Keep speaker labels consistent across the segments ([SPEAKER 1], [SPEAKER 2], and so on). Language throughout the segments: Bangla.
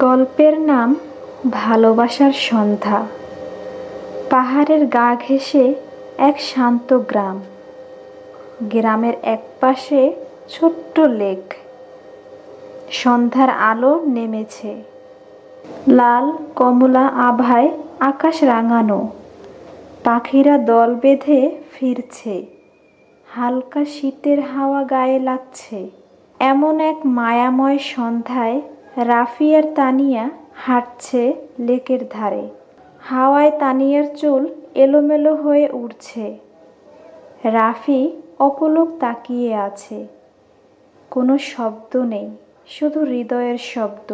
[SPEAKER 1] গল্পের নাম ভালোবাসার সন্ধ্যা। পাহাড়ের গা ঘেঁষে এক শান্ত গ্রাম। গ্রামের একপাশে ছোট্ট লেক। সন্ধ্যার আলো নেমেছে, লাল কমলা আভায় আকাশ রাঙানো। পাখিরা দল বেঁধে ফিরছে, হালকা শীতের হাওয়া গায়ে লাগছে। এমন এক মায়াময় সন্ধ্যায় রাফি আর তানিয়া হাঁটছে লেকের ধারে। হাওয়ায় তানিয়ার চুল এলোমেলো হয়ে উড়ছে। রাফি অপলক তাকিয়ে আছে। কোনো শব্দ নেই, শুধু হৃদয়ের শব্দ,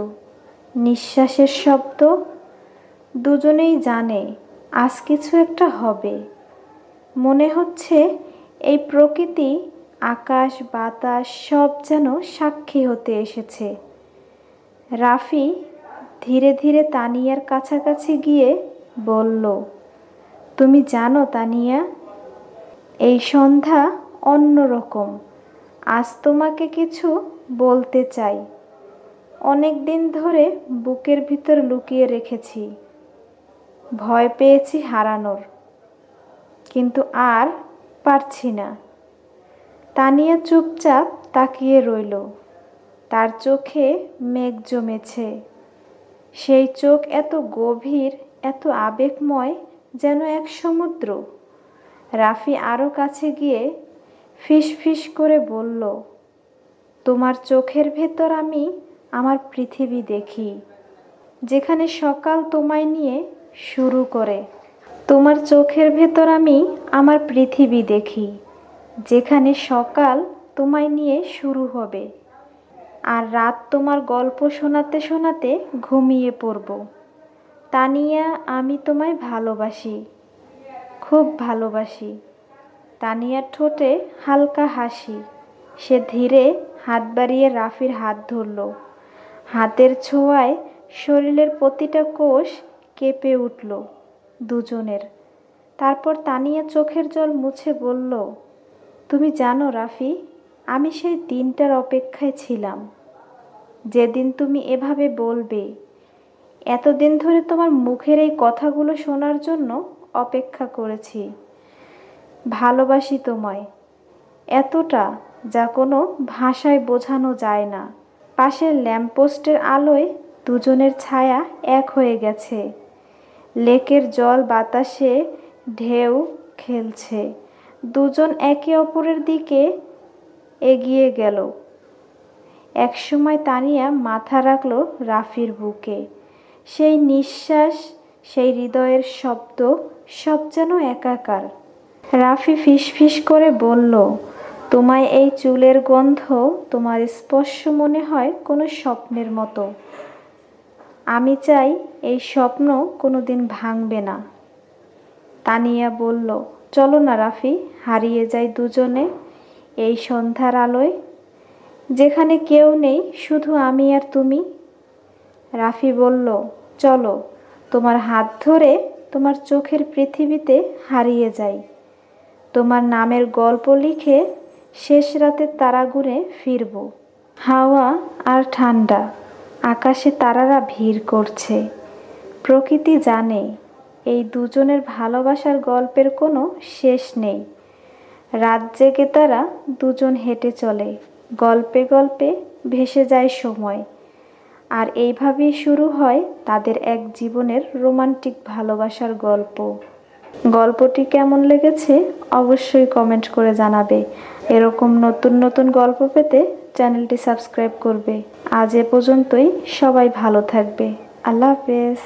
[SPEAKER 1] নিঃশ্বাসের শব্দ। দুজনেই জানে আজ কিছু একটা হবে। মনে হচ্ছে এই প্রকৃতি, আকাশ বাতাস সব যেন সাক্ষী হতে এসেছে। রাফি ধীরে ধীরে তানিয়ার কাছাকাছি গিয়ে বলল, তুমি জানো তানিয়া, এই সন্ধ্যা অন্যরকম। আজ তোমাকে কিছু বলতে চাই। অনেক দিন ধরে বুকের ভিতর লুকিয়ে রেখেছি। ভয় পেয়েছি হারানোর, কিন্তু আর পারছি না। তানিয়া চুপচাপ তাকিয়ে রইল। তার চোখে মেঘ জমেছে। সেই চোখ এত গভীর, এত আবেগময়, যেন এক সমুদ্র। রাফি আরও কাছে গিয়ে ফিসফিস করে বলল, তোমার চোখের ভেতর আমি আমার পৃথিবী দেখি, যেখানে সকাল তোমায় নিয়ে শুরু করে। তোমার চোখের ভেতর আমি আমার পৃথিবী দেখি, যেখানে সকাল তোমায় নিয়ে শুরু হবে, আর রাত তোমার গল্প শোনাতে শোনাতে ঘুমিয়ে পড়ব। তানিয়া, আমি তোমায় ভালোবাসি, খুব ভালোবাসি। তানিয়ার ঠোঁটে হালকা হাসি। সে ধীরে হাত বাড়িয়ে রাফির হাত ধরল। হাতের ছোঁয়ায় শরীরের প্রতিটা কোষ কেঁপে উঠল দুজনের। তারপর তানিয়া চোখের জল মুছে বলল, তুমি জানো রাফি, আমি সেই দিনটার অপেক্ষায় ছিলাম, যেদিন তুমি এভাবে বলবে। এতদিন ধরে তোমার মুখের এই কথাগুলো শোনার জন্য অপেক্ষা করেছি। ভালোবাসি তোমায় এতটা, যা কোনো ভাষায় বোঝানো যায় না। পাশের ল্যাম্পপোস্টের আলোয় দুজনের ছায়া এক হয়ে গেছে। লেকের জল বাতাসে ঢেউ খেলছে। দুজন একে অপরের দিকে এগিয়ে গেল। একসময় তানিয়া মাথা রাখল রাফির বুকে। সেই নিঃশ্বাস, সেই হৃদয়ের শব্দ, সব যেন একাকার। রাফি ফিসফিস করে বলল, তোমায় এই চুলের গন্ধ, তোমার স্পর্শ মনে হয় কোনো স্বপ্নের মতো। আমি চাই এই স্বপ্ন কোনো দিন ভাঙবে না। তানিয়া বলল, চলো না রাফি, হারিয়ে যাই দুজনে এই সন্ধ্যার আলোয়, যেখানে কেউ নেই, শুধু আমি আর তুমি। রাফি বলল, চলো, তোমার হাত ধরে তোমার চোখের পৃথিবীতে হারিয়ে যাই। তোমার নামের গল্প লিখে শেষ রাতের তারা গুনে ফিরব। হাওয়া আর ঠান্ডা, আকাশে তারারা ভিড় করছে। প্রকৃতি জানে এই দুজনের ভালোবাসার গল্পের কোনো শেষ নেই। রাত জেগে তারা দুজন হেঁটে চলে, গল্পে গল্পে ভেসে যায় সময়। আর এইভাবেই শুরু হয় তাদের এক জীবনের রোমান্টিক ভালোবাসার গল্প। গল্পটি কেমন লেগেছে অবশ্যই কমেন্ট করে জানাবে। এরকম নতুন নতুন গল্প পেতে চ্যানেলটি সাবস্ক্রাইব করবে। আজ এ পর্যন্তই, সবাই ভালো থাকবে। আল্লাহ হাফেজ।